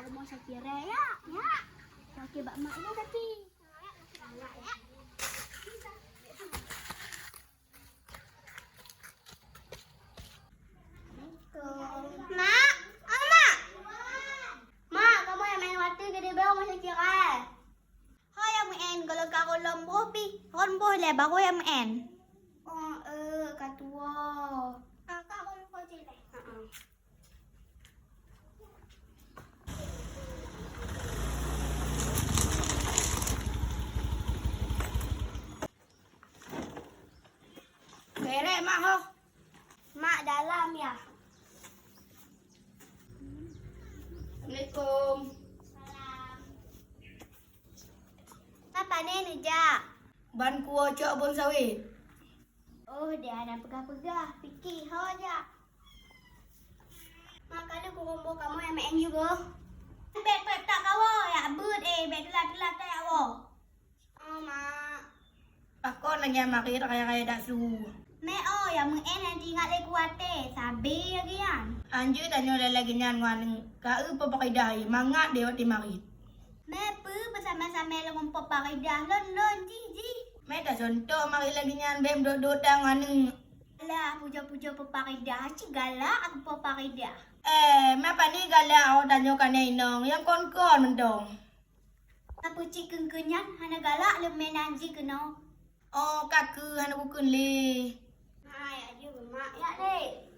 rumah Syakira ya. Ya. Okey, bak mak ni tapi. Ya. Mak, Mak. Mak, kamu yang main water ke dia bawa masa kira. Ha yang main kalau kau lembuh pi. Lembuh le baru yang main. Oh, kat tua. Kak kalau kau cerita. Bere mak ho. Mak dalam ya. Assalamualaikum. Salam. Apa ni Jak? Ban kuah cak bon sawit. Oh, dia ada pegah-pegah. Fikir ho Jak. Mak kalau aku rombo kamu yang main juga. Beg tak kawo ya but beg telat tak kawo. Oh, mak. Aku lagi yang makir kaya dak su. Mek yang main nanti ingat lagi kuate. Sabi lagi yan. Anju tanya lagi nyan wan ka pa pakai dai mangat dia di marit. Mepu bersama-sama dengan peparidah lon jiji. Meta contoh mari lagi nyan bem dot dang anu. Alah, puja-puja peparidah. Cik galak aku peparidah. Mapa ni gala awak tanya kan inong yang kon-kon mendong. Apa cik kenyan hana galak lemen anji kena. Oh, kaku hana bukun li. Hai, aja mak ya dek.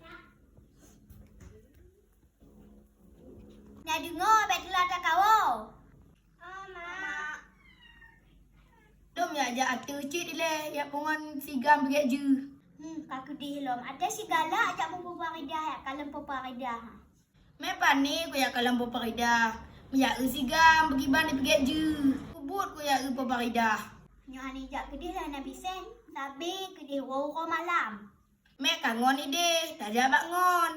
Nak dengar bet telat tak kawo. Oh, mak. Dom ya aja atu cik le ya pungan sigam begak ju. Kaku dihlom. Ada si galak ajak mu peparidah ya, kalem peparidah. Mapa ni ku ya kalam parida. Ya sigam bagi ban begak ju. Kubut ku ya parida. Nyo ani jak kedih lah nak bising. Tapi kedih wau malam. Mek kangon ide, tajak bak ngon.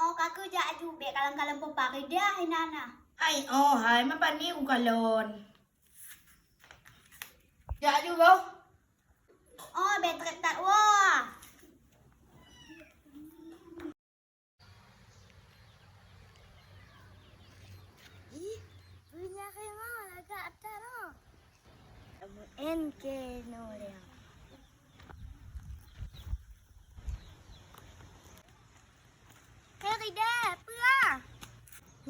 Oh, kaku jak aju bek kalam-kalam peparidah hinana. Ai oh hai mapa ni ku kalon. Ya ju go. Oh, betrek tak wah. Punya kena agak atas no. Kamu NK no dia. Kerida, apa?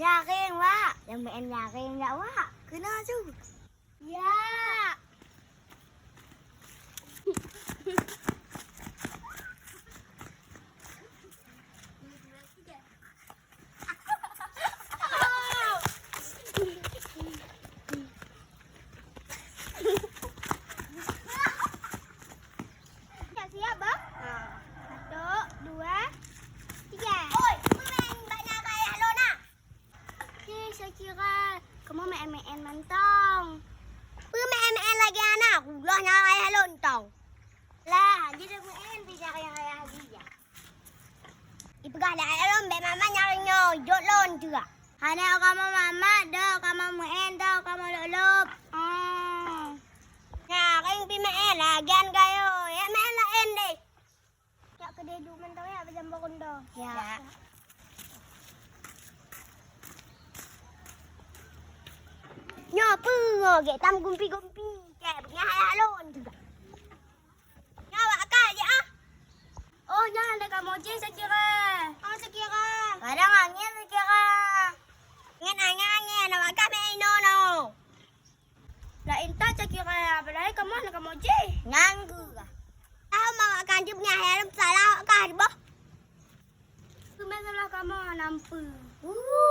Yakin wak. Yang main yakin tak wak? Kena tu. Ya. Siap, Bang? 1, 2, 3. Oi, main banyak kayak Lona. Saya kira kamu main mentong. Main lagi anak. Ulahnya kayak lontong. Lah, dia dah main bisa kayak dia. Ipegah dah lom, be mama nyarinya jod lon juga. Hanya kamu mama dah, kamu main dah, kamu lop. Nah, kau pi main lagian kayo. Ya main lah deh. Ya kedai dulu mentau ya macam bokondo. Ya. Nyapu ngogek tam gumpi-gumpi. Kayak punya halon juga. Nyawa akak aja ah. Oh, jangan ada kamu je sekira. Oh, sekira. Kadang angin sekira. Angin, awak kak main no. Lah inta sekira. Padahal kamu nak kamu je. Nganggu kah? Tahu mau akan dia punya helm salah kah di bawah? Cuma salah kamu nampu. Buru.